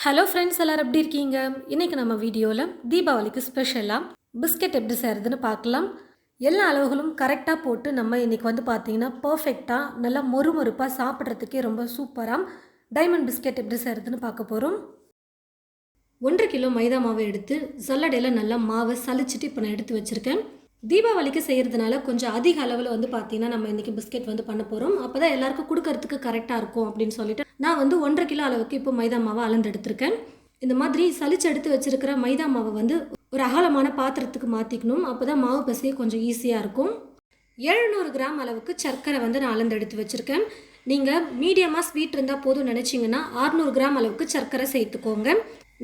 Hello friends எல்லாரும் எப்படி இருக்கீங்க? இன்றைக்கி நம்ம வீடியோவில் தீபாவளிக்கு ஸ்பெஷலாக பிஸ்கெட் எப்படி செய்கிறதுன்னு பார்க்கலாம். எல்லா அளவுகளும் கரெக்டாக போட்டு நம்ம இன்றைக்கி பார்த்தீங்கன்னா பர்ஃபெக்டாக நல்லா மொறுமொறுப்பாக சாப்பிட்றதுக்கே ரொம்ப சூப்பராக டைமண்ட் பிஸ்கெட் எப்படி செய்கிறதுன்னு பார்க்க போகிறோம். 1.5 கிலோ மைதா மாவை எடுத்து சல்லடையில் நல்லா மாவை சலிச்சிட்டு இப்போ நான் எடுத்து வச்சுருக்கேன். தீபாவளிக்கு செய்கிறதுனால கொஞ்சம் அதிக அளவில் பார்த்தீங்கன்னா நம்ம இன்றைக்கி பிஸ்கெட் பண்ண போகிறோம். அப்போ தான் எல்லாருக்கும் கொடுக்கறதுக்கு கரெக்டாக இருக்கும் அப்படின்னு சொல்லிட்டு நான் 1.5 கிலோ அளவுக்கு இப்போ மைதா மாவை அளந்து எடுத்திருக்கேன். இந்த மாதிரி சலிச்சு எடுத்து வச்சுருக்கிற மைதா மாவை ஒரு அகலமான பாத்திரத்துக்கு மாற்றிக்கணும். அப்போ தான் மாவு பசைய கொஞ்சம் ஈஸியாக இருக்கும். 700 கிராம் அளவுக்கு சர்க்கரை நான் அளந்து எடுத்து வச்சுருக்கேன். நீங்கள் மீடியமாக ஸ்வீட் இருந்தால் போதும் நினச்சிங்கன்னா 600 கிராம் அளவுக்கு சர்க்கரை சேர்த்துக்கோங்க.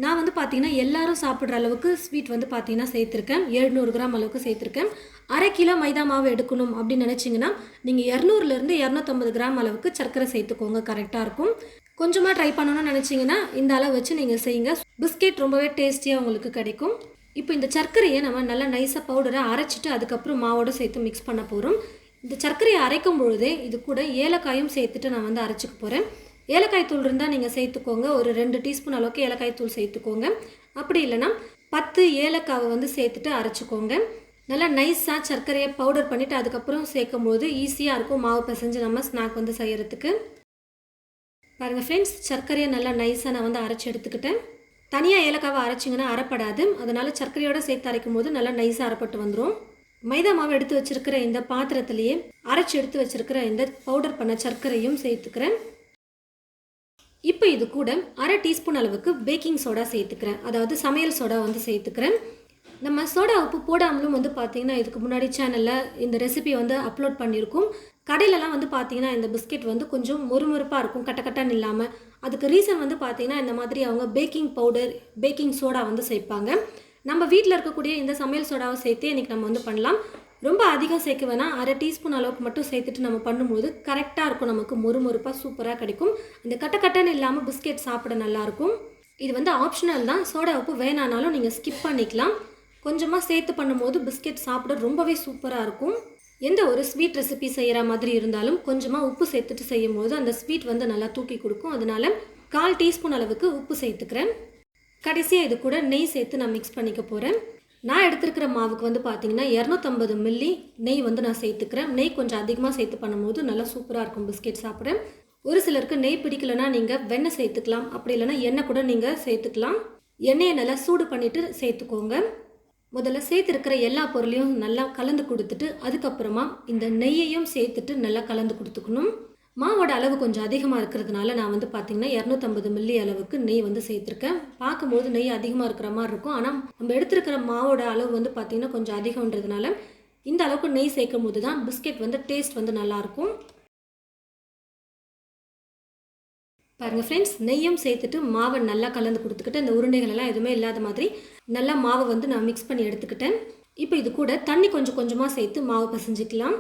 நான் பார்த்தீங்கன்னா எல்லாரும் சாப்பிட்ற அளவுக்கு ஸ்வீட் பார்த்தீங்கன்னா சேர்த்துருக்கேன். 700 கிராம் அளவுக்கு சேர்த்துருக்கேன். 1/2 கிலோ மைதா மாவு எடுக்கணும் அப்படின்னு நினச்சிங்கன்னா நீங்கள் 200லேருந்து 250 கிராம் அளவுக்கு சர்க்கரை சேர்த்துக்கோங்க, கரெக்டாக இருக்கும். கொஞ்சமாக ட்ரை பண்ணணும்னு நினச்சிங்கன்னா இந்த அளவு வச்சு நீங்கள் செய்யுங்க. பிஸ்கெட் ரொம்பவே டேஸ்டியாக உங்களுக்கு கிடைக்கும். இப்போ இந்த சர்க்கரையை நம்ம நல்லா நைஸாக பவுடரை அரைச்சிட்டு அதுக்கப்புறம் மாவோடு சேர்த்து மிக்ஸ் பண்ண போகிறோம். இந்த சர்க்கரையை அரைக்கும் பொழுதே இது கூட ஏலக்காயும் சேர்த்துட்டு நான் அரைச்சிக்க போகிறேன். ஏலக்காய் தூள் இருந்தால் நீங்கள் சேர்த்துக்கோங்க. ஒரு 2 டீஸ்பூன் அளவுக்கு ஏலக்காய் தூள் சேர்த்துக்கோங்க. அப்படி இல்லைனா 10 ஏலக்காவை சேர்த்துட்டு அரைச்சிக்கோங்க. நல்லா நைஸாக சர்க்கரையை பவுடர் பண்ணிவிட்டு அதுக்கப்புறம் சேர்க்கும் போது ஈஸியாக இருக்கும் மாவு பிசைஞ்சு நம்ம ஸ்நாக் செய்கிறதுக்கு. பாருங்கள் ஃப்ரெண்ட்ஸ், சர்க்கரையை நல்லா நைஸாக நான் அரைச்சி எடுத்துக்கிட்டேன். தனியாக ஏலக்காவை அரைச்சிங்கன்னா அரைப்படாது. அதனால் சர்க்கரையோடு சேர்த்து அரைக்கும் போது நல்லா நைஸாக அரைப்பட்டு வந்துடும். மைதா மாவு எடுத்து வச்சுருக்கிற இந்த பாத்திரத்துலேயே அரைச்சி எடுத்து வச்சுருக்கிற இந்த பவுடர் பண்ண சர்க்கரையும் சேர்த்துக்கிறேன். இப்போ இது கூட 1/2 டீஸ்பூன் அளவுக்கு பேக்கிங் சோடா சேர்த்துக்கிறேன். அதாவது சமையல் சோடா சேர்த்துக்கிறேன். நம்ம சோடா உப்பு போடாமலும் பார்த்தீங்கன்னா இதுக்கு முன்னாடி சேனலில் இந்த ரெசிபியை அப்லோட் பண்ணியிருக்கோம். கடையிலலாம் பார்த்தீங்கன்னா இந்த பிஸ்கெட் கொஞ்சம் மொறுமொறுப்பாக இருக்கும், கட்டக்கட்டான்னு இல்லாமல். அதுக்கு ரீசன் பார்த்தீங்கன்னா இந்த மாதிரி அவங்க பேக்கிங் பவுடர், பேக்கிங் சோடா சேர்ப்பாங்க. நம்ம வீட்டில் இருக்கக்கூடிய இந்த சமையல் சோடாவை சேர்த்து இன்றைக்கி நம்ம பண்ணலாம். ரொம்ப அதிகம் சேர்க்க வேணாம். 1/2 டீஸ்பூன் அளவுக்கு மட்டும் சேர்த்துட்டு நம்ம பண்ணும்போது கரெக்டாக இருக்கும், நமக்கு மொறுமொறுப்பாக சூப்பராக கிடைக்கும். இந்த கட்டன்னு இல்லாமல் பிஸ்கெட் சாப்பிட நல்லாயிருக்கும். இது ஆப்ஷனல் தான். சோடா உப்பு வேணானாலும் நீங்கள் ஸ்கிப் பண்ணிக்கலாம். கொஞ்சமாக சேர்த்து பண்ணும்போது பிஸ்கெட் சாப்பிட ரொம்பவே சூப்பராக இருக்கும். எந்த ஒரு ஸ்வீட் ரெசிபி செய்கிற மாதிரி இருந்தாலும் கொஞ்சமாக உப்பு சேர்த்துட்டு செய்யும் போது அந்த ஸ்வீட் நல்லா தூக்கி கொடுக்கும். அதனால் 1/4 டீஸ்பூன் அளவுக்கு உப்பு சேர்த்துக்கிறேன். கடைசியாக இது கூட நெய் சேர்த்து நான் மிக்ஸ் பண்ணிக்க போகிறேன். நான் எடுத்துருக்கிற மாவுக்கு பார்த்தீங்கன்னா 250 மில்லி நெய் நான் சேர்த்துக்கிறேன். நெய் கொஞ்சம் அதிகமாக சேர்த்து பண்ணும்போது நல்லா சூப்பராக இருக்கும் பிஸ்கெட் சாப்பிட. ஒரு சிலருக்கு நெய் பிடிக்கலைன்னா நீங்கள் வெண்ணெய் சேர்த்துக்கலாம். அப்படி இல்லைனா எண்ணெய் கூட நீங்கள் சேர்த்துக்கலாம். எண்ணெயை நல்லா சூடு பண்ணிவிட்டு சேர்த்துக்கோங்க. முதல்ல சேர்த்துருக்கிற எல்லா பொருளையும் நல்லா கலந்து கொடுத்துட்டு அதுக்கப்புறமா இந்த நெய்யையும் சேர்த்துட்டு நல்லா கலந்து கொடுத்துக்கணும். மாவோட அளவு கொஞ்சம் அதிகமாக இருக்கிறதுனால நான் பார்த்தீங்கன்னா 250 மில்லி அளவுக்கு நெய் சேர்த்துருக்கேன். பார்க்கும்போது நெய் அதிகமாக இருக்கிற மாதிரி இருக்கும். ஆனால் நம்ம எடுத்துருக்கிற மாவோட அளவு பார்த்தீங்கன்னா கொஞ்சம் அதிகம்ன்றதுனால இந்த அளவுக்கு நெய் சேர்க்கும் போது தான் பிஸ்கெட் டேஸ்ட் நல்லாயிருக்கும். பாருங்கள் ஃப்ரெண்ட்ஸ், நெய்யும் சேர்த்துட்டு மாவை நல்லா கலந்து கொடுத்துக்கிட்டு இந்த உருண்டைகள் எல்லாம் எதுவுமே இல்லாத மாதிரி நல்லா மாவை நான் மிக்ஸ் பண்ணி எடுத்துக்கிட்டேன். இப்போ இது கூட தண்ணி கொஞ்சம் கொஞ்சமாக சேர்த்து மாவு பிசைஞ்சிக்கலாம்.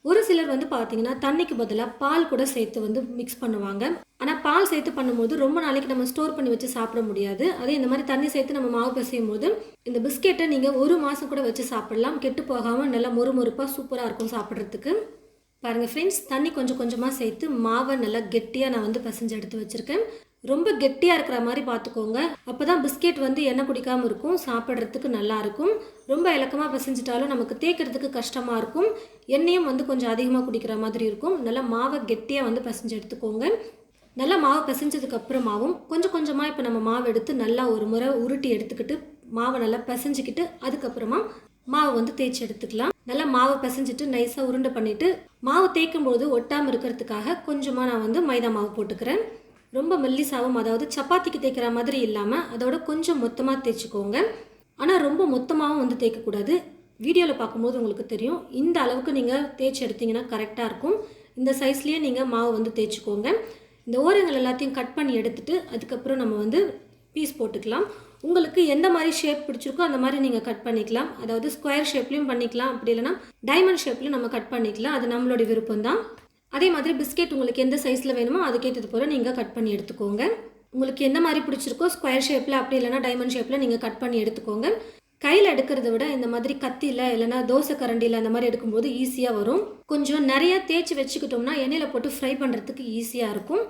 ஒரு சிலர் பார்த்தீங்கன்னா தண்ணிக்கு பதிலாக பால் கூட சேர்த்து மிக்ஸ் பண்ணுவாங்க. ஆனால் பால் சேர்த்து பண்ணும்போது ரொம்ப நாளைக்கு நம்ம ஸ்டோர் பண்ணி வச்சு சாப்பிட முடியாது. அதே இந்த மாதிரி தண்ணி சேர்த்து நம்ம மாவு பிசையும் போது இந்த பிஸ்கெட்டை நீங்கள் 1 மாதம் கூட வச்சு சாப்பிடலாம். கெட்டு போகாமல் நல்லா மொறுமொறுப்பாக சூப்பராக இருக்கும் சாப்பிட்றதுக்கு. பாருங்கள் ஃப்ரெண்ட்ஸ், தண்ணி கொஞ்சம் கொஞ்சமாக சேர்த்து மாவை நல்லா கெட்டியாக நான் பிசைஞ்சு எடுத்து வச்சுருக்கேன். ரொம்ப கெட்டியாக இருக்கிற மாதிரி பார்த்துக்கோங்க. அப்போ தான் பிஸ்கெட் எண்ணெய் குடிக்காமல் இருக்கும், சாப்பிட்றதுக்கு நல்லாயிருக்கும். ரொம்ப இலக்கமாக பிசைஞ்சிட்டாலும் நமக்கு தேய்க்கிறதுக்கு கஷ்டமாக இருக்கும். எண்ணெயும் கொஞ்சம் அதிகமாக குடிக்கிற மாதிரி இருக்கும். நல்லா மாவை கெட்டியாக பிசைஞ்சு எடுத்துக்கோங்க. நல்லா மாவை பிசைஞ்சதுக்கப்புறமாவும் கொஞ்சம் கொஞ்சமாக இப்போ நம்ம மாவு எடுத்து நல்லா ஒரு முறை உருட்டி எடுத்துக்கிட்டு மாவை நல்லா பிசைஞ்சிக்கிட்டு அதுக்கப்புறமா மாவை தேய்ச்சி எடுத்துக்கலாம். நல்லா மாவை பிசைஞ்சிட்டு நைஸாக உருண்டை பண்ணிவிட்டு மாவு தேய்க்கும்போது ஒட்டாமல் இருக்கிறதுக்காக கொஞ்சமாக நான் மைதா மாவு போட்டுக்கிறேன். ரொம்ப மெல்லிசாவும், அதாவது சப்பாத்திக்கு தேய்க்கிற மாதிரி இல்லாமல் அதோட கொஞ்சம் மொத்தமாக தேய்ச்சிக்கோங்க. ஆனால் ரொம்ப மொத்தமாகவும் தேய்க்கக்கூடாது. வீடியோவில் பார்க்கும்போது உங்களுக்கு தெரியும். இந்த அளவுக்கு நீங்கள் தேய்ச்சி எடுத்திங்கன்னா கரெக்டாக இருக்கும். இந்த சைஸ்லேயே நீங்கள் மாவு தேய்ச்சிக்கோங்க. இந்த ஓரங்கள் எல்லாத்தையும் கட் பண்ணி எடுத்துகிட்டு அதுக்கப்புறம் நம்ம பீஸ் போட்டுக்கலாம். உங்களுக்கு எந்த மாதிரி ஷேப் பிடிச்சிருக்கோ அந்த மாதிரி நீங்கள் கட் பண்ணிக்கலாம். அதாவது ஸ்கொயர் ஷேப்லேயும் பண்ணிக்கலாம், அப்படி இல்லைனா டைமண்ட் ஷேப்லேயும் நம்ம கட் பண்ணிக்கலாம். அது நம்மளோட விருப்பம் தான். அதே மாதிரி பிஸ்கெட் உங்களுக்கு எந்த சைஸில் வேணுமோ அதுக்கேற்றது போல் நீங்கள் கட் பண்ணி எடுத்துக்கோங்க. உங்களுக்கு எந்த மாதிரி பிடிச்சிருக்கோ ஸ்கொயர் ஷேப்பில் அப்படி இல்லைனா டைமண்ட் ஷேப்பில் நீங்கள் கட் பண்ணி எடுத்துக்கோங்க. கையில் எடுக்கிறத விட இந்த மாதிரி கத்தியில் இல்லைனா தோசை கரண்டியில் அந்த மாதிரி எடுக்கும்போது ஈஸியாக வரும். கொஞ்சம் நிறைய தேய்ச்சி வச்சுக்கிட்டோம்னா எண்ணெயில் போட்டு ஃப்ரை பண்ணுறதுக்கு ஈஸியாக இருக்கும்.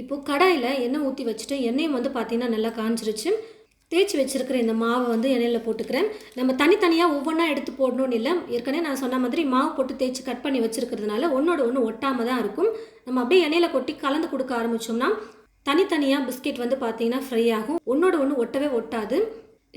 இப்போது கடாயில் எண்ணெய் ஊற்றி வச்சுட்டு எண்ணெயும் வந்து பார்த்திங்கன்னா நல்லா காஞ்சிருச்சு. தேய்ச்சி வச்சுருக்கிற இந்த மாவை வந்து எண்ணெயில் போட்டுக்கிறேன். நம்ம தனித்தனியாக ஒவ்வொன்றா எடுத்து போடணும்னு இல்லை. ஏற்கனவே நான் சொன்ன மாதிரி மாவு போட்டு தேய்ச்சி கட் பண்ணி வச்சுருக்கிறதுனால ஒன்றோட ஒன்று ஒட்டாமல் தான் இருக்கும். நம்ம அப்படியே எண்ணெயில் கொட்டி கலந்து கொடுக்க ஆரம்பித்தோம்னா தனித்தனியாக பிஸ்கெட் வந்து பார்த்திங்கன்னா ஃப்ரை ஆகும். ஒன்றோட ஒன்று ஒட்டவே ஒட்டாது.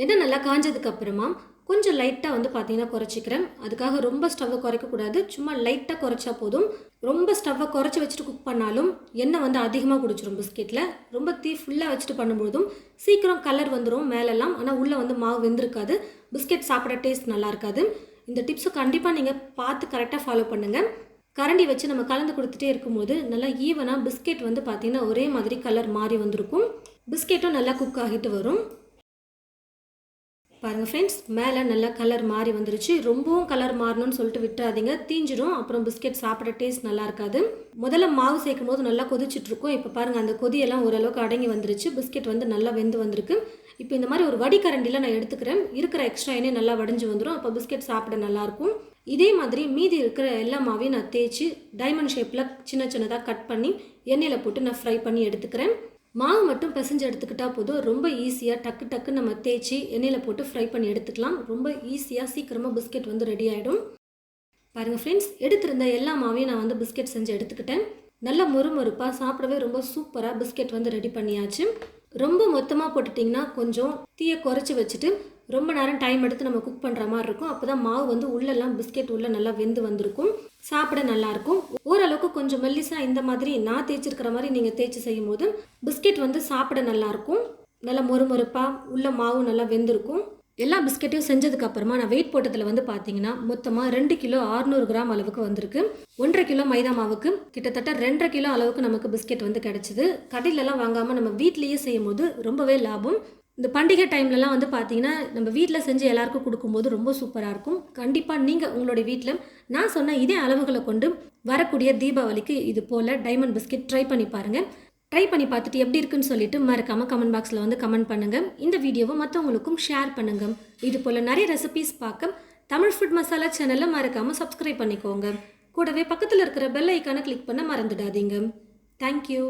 எண்ணெய் நல்லா காஞ்சதுக்கப்புறமா கொஞ்சம் லைட்டாக வந்து பார்த்திங்கன்னா குறைச்சிக்கிறேன். அதுக்காக ரொம்ப ஸ்டவ்வை குறைக்கக்கூடாது. சும்மா லைட்டாக குறைச்சா போதும். ரொம்ப ஸ்டவ்வை குறைச்சி வச்சுட்டு குக் பண்ணாலும் எண்ணெய் வந்து அதிகமாக குடிச்சிடும் பிஸ்கெட்டில். ரொம்ப தீ ஃபுல்லாக வச்சுட்டு பண்ணும்போதும் சீக்கிரம் கலர் வந்துடும் மேலெல்லாம். ஆனால் உள்ளே வந்து மாவு வெந்திருக்காது. பிஸ்கெட் சாப்பிட டேஸ்ட் நல்லா இருக்காது. இந்த டிப்ஸை கண்டிப்பாக நீங்கள் பார்த்து கரெக்டாக ஃபாலோ பண்ணுங்கள். கரண்டி வச்சு நம்ம கலந்து கொடுத்துட்டே இருக்கும்போது நல்லா ஈவனாக பிஸ்கெட் வந்து பார்த்திங்கன்னா ஒரே மாதிரி கலர் மாறி வந்திருக்கும். பிஸ்கெட்டும் நல்லா குக் ஆகிட்டு வரும். பாருங்கள் ஃப்ரெண்ட்ஸ், மேலே நல்லா கலர் மாறி வந்துருச்சு. ரொம்பவும் கலர் மாறணும்னு சொல்லிட்டு விட்டுறாதீங்க, தீஞ்சிடும். அப்புறம் பிஸ்கெட் சாப்பிட டேஸ்ட் நல்லா இருக்காது. முதல்ல மாவு சேர்க்கும் போது நல்லா கொதிச்சுட்ருக்கும். இப்போ பாருங்கள் அந்த கொதியெல்லாம் ஓரளவுக்கு அடங்கி வந்துருச்சு. பிஸ்கெட் வந்து நல்லா வெந்து வந்திருக்கு. இப்போ இந்த மாதிரி ஒரு வடிகரண்டியில் நான் எடுத்துக்கிறேன். இருக்கிற எக்ஸ்ட்ரா எண்ணெய் நல்லா வடிஞ்சு வந்துடும். அப்போ பிஸ்கெட் சாப்பிட நல்லாயிருக்கும். இதே மாதிரி மீதி இருக்கிற எல்லா மாவையும் நான் தேய்ச்சி டைமண்ட் ஷேப்பில் சின்ன சின்னதாக கட் பண்ணி எண்ணெயில் போட்டு நான் ஃப்ரை பண்ணி எடுத்துக்கிறேன். மாவு மட்டும் பிசைஞ்சு எடுத்துக்கிட்டால் போதும். ரொம்ப ஈஸியாக டக்கு டக்கு நம்ம தேய்ச்சி எண்ணெயில் போட்டு ஃப்ரை பண்ணி எடுத்துக்கலாம். ரொம்ப ஈஸியாக சீக்கிரமாக பிஸ்கெட் வந்து ரெடி ஆகிடும். பாருங்கள் ஃப்ரெண்ட்ஸ், எடுத்திருந்த எல்லா மாவையும் நான் வந்து பிஸ்கெட் செஞ்சு எடுத்துக்கிட்டேன். நல்ல மொறுமொறுப்பாக சாப்பிடவே ரொம்ப சூப்பராக பிஸ்கெட் வந்து ரெடி பண்ணியாச்சு. ரொம்ப மொத்தமாக போட்டுட்டிங்கன்னா கொஞ்சம் தீயை குறைச்சி வச்சுட்டு ரொம்ப நேரம் டைம் எடுத்து நம்ம குக் பண்ணுற மாதிரி இருக்கும். அப்போ தான் மாவு வந்து உள்ளெல்லாம் பிஸ்கெட் உள்ளே நல்லா வெந்து வந்திருக்கும். சாப்பிட நல்லாயிருக்கும். ஓரளவுக்கு கொஞ்சம் மெல்லிசாக இந்த மாதிரி நான் தேய்ச்சிருக்கிற மாதிரி நீங்கள் தேய்ச்சி செய்யும் போது பிஸ்கெட் வந்து சாப்பிட நல்லாயிருக்கும். நல்லா மொறுமொறுப்பாக உள்ள மாவு நல்லா வெந்திருக்கும். எல்லா பிஸ்கெட்டையும் செஞ்சதுக்கப்புறமா நான் வெயிட் போட்டதில் வந்து பார்த்தீங்கன்னா மொத்தமாக 2 கிலோ 600 கிராம் அளவுக்கு வந்திருக்கு. 1.5 கிலோ மைதா மாவுக்கு கிட்டத்தட்ட 2.5 கிலோ அளவுக்கு நமக்கு பிஸ்கெட் வந்து கிடச்சிது. கடையிலலாம் வாங்காமல் நம்ம வீட்லேயே செய்யும் போது ரொம்பவே லாபம். இந்த பண்டிகை டைம்லலாம் வந்து பார்த்தீங்கன்னா நம்ம வீட்டில் செஞ்சு எல்லாருக்கும் கொடுக்கும்போது ரொம்ப சூப்பராக இருக்கும். கண்டிப்பாக நீங்கள் உங்களுடைய வீட்டில் நான் சொன்ன இதே அளவுகளை கொண்டு வரக்கூடிய தீபாவளிக்கு இது போல் டைமண்ட் பிஸ்கெட் ட்ரை பண்ணி பாருங்கள். ட்ரை பண்ணி பார்த்துட்டு எப்படி இருக்குன்னு சொல்லிட்டு மறக்காமல் கமெண்ட் பாக்ஸில் வந்து கமெண்ட் பண்ணுங்கள். இந்த வீடியோவை மற்றவங்களுக்கும் ஷேர் பண்ணுங்கள். இது போல் நிறைய ரெசிபீஸ் பார்க்க தமிழ் ஃபுட் மசாலா சேனலை மறக்காமல் சப்ஸ்கிரைப் பண்ணிக்கோங்க. கூடவே பக்கத்தில் இருக்கிற பெல் ஐக்கானை கிளிக் பண்ண மறந்துடாதீங்க. தேங்க்யூ.